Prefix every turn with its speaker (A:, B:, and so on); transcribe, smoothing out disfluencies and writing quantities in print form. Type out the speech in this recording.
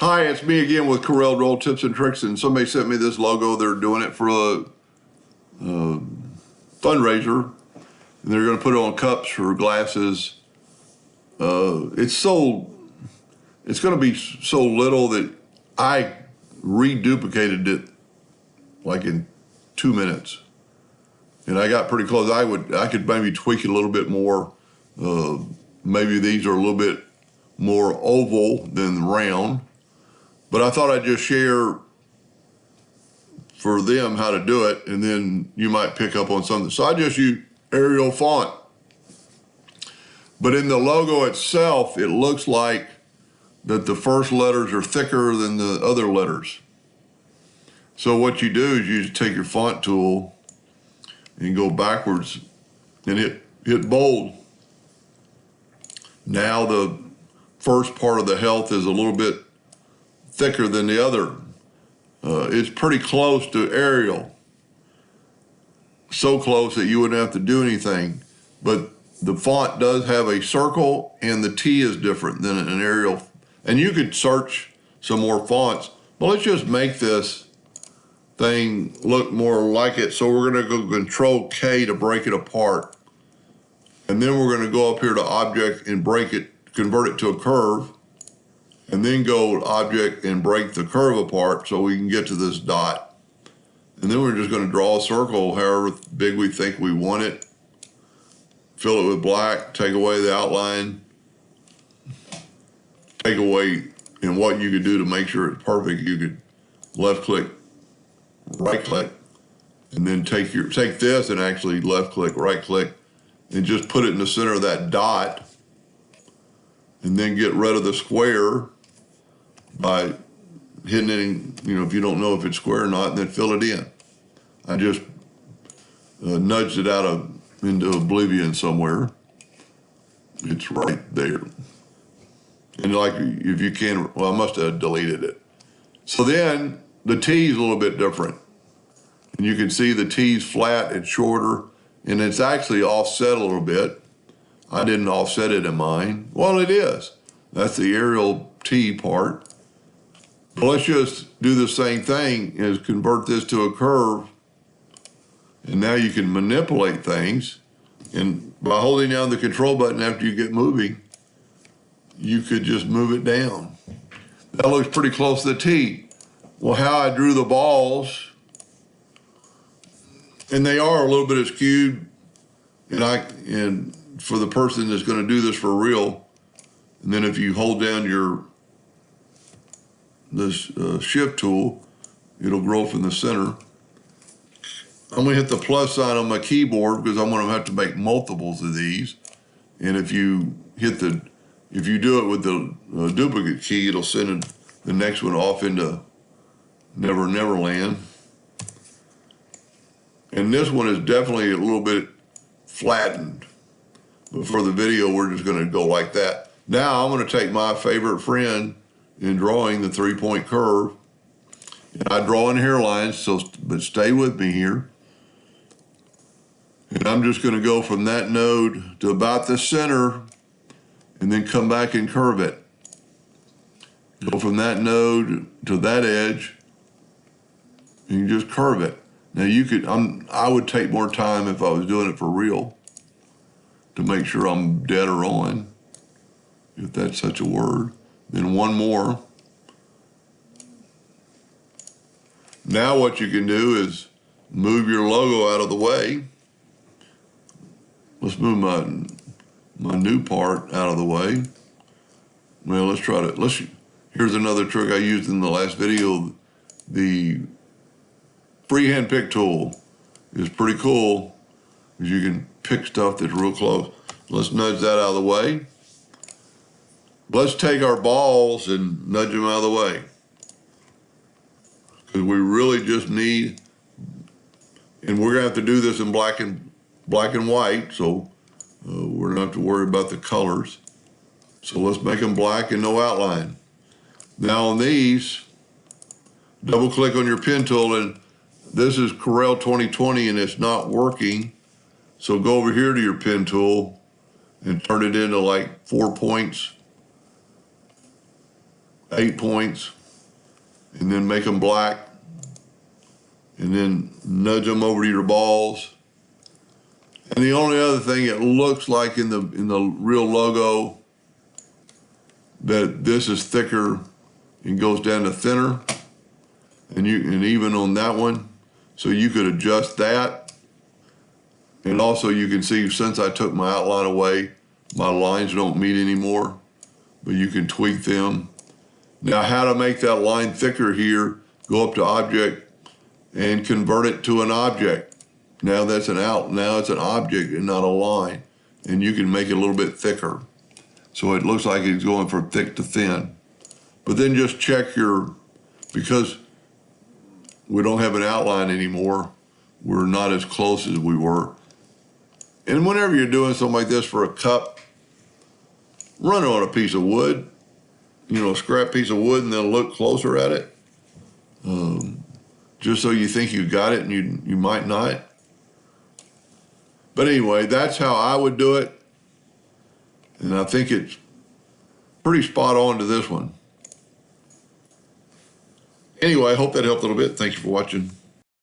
A: Hi, it's me again with Corel Roll Tips and Tricks, and somebody sent me this logo. They're doing it for a fundraiser, and they're going to put it on cups or glasses. It's going to be so little that I reduplicated it like in 2 minutes, and I got pretty close. I could maybe tweak it a little bit more. Maybe these are a little bit more oval than round. But I thought I'd just share for them how to do it, and then you might pick up on something. So I just use Arial font. But in the logo itself, it looks like that the first letters are thicker than the other letters. So what you do is you just take your font tool and go backwards and hit bold. Now the first part of the health is a little bit thicker than the other. It's pretty close to Arial. So close that you wouldn't have to do anything. But the font does have a circle and the T is different than an Arial. And you could search some more fonts, but let's just make this thing look more like it. So we're gonna go Control K to break it apart. And then we're gonna go up here to Object and break it, convert it to a curve. And then go to Object and break the curve apart so we can get to this dot. And then we're just going to draw a circle however big we think we want it. Fill it with black, take away the outline. Take away, and what you could do to make sure it's perfect, you could left click, right click, and then take this and actually left click, right click, and just put it in the center of that dot. And then get rid of the square by hitting it in, if you don't know if it's square or not, and then fill it in. I just nudged it into oblivion somewhere. It's right there. And like, if you can, well, I must have deleted it. So then the T is a little bit different. And you can see the T's flat and shorter, and it's actually offset a little bit. I didn't offset it in mine. Well, it is. That's the Arial T part. But let's just do the same thing, is convert this to a curve. And now you can manipulate things. And by holding down the control button after you get moving, you could just move it down. That looks pretty close to the T. Well, how I drew the balls, and they are a little bit askewed, and for the person that's going to do this for real. And then if you hold down this shift tool, it'll grow from the center. I'm going to hit the plus sign on my keyboard because I'm going to have to make multiples of these. And if you do it with the duplicate key, it'll send the next one off into Never Never Land. And this one is definitely a little bit flattened. But for the video, we're just going to go like that. Now I'm going to take my favorite friend in drawing the 3-point curve. And I draw in hairlines, but stay with me here. And I'm just going to go from that node to about the center and then come back and curve it. Go from that node to that edge and you just curve it. Now I would take more time if I was doing it for real to make sure I'm dead or on, if that's such a word. Then one more. Now what you can do is move your logo out of the way. Let's move my new part out of the way. Well, let's try to, here's another trick I used in the last video. The freehand pick tool is pretty cool because you can pick stuff that's real close. Let's nudge that out of the way. Let's take our balls and nudge them out of the way. Because we really just need, and we're gonna have to do this in black and white, so we're gonna have to worry about the colors. So let's make them black and no outline. Now on these, double click on your pen tool, and this is Corel 2020 and it's not working. So go over here to your pen tool and turn it into like 4 points 8 points, and then make them black, and then nudge them over to your balls. And the only other thing, it looks like in the real logo that this is thicker and goes down to thinner, and even on that one, so you could adjust that. And also you can see, since I took my outline away, my lines don't meet anymore, but you can tweak them. Now, how to make that line thicker here, go up to Object and convert it to an object. Now that's now it's an object and not a line. And you can make it a little bit thicker. So it looks like it's going from thick to thin. But then just check because we don't have an outline anymore, we're not as close as we were. And whenever you're doing something like this for a cup, run it on a piece of wood, a scrap piece of wood, and then look closer at it. Just so you think you got it, and you might not. But anyway, that's how I would do it. And I think it's pretty spot on to this one. Anyway, I hope that helped a little bit. Thank you for watching.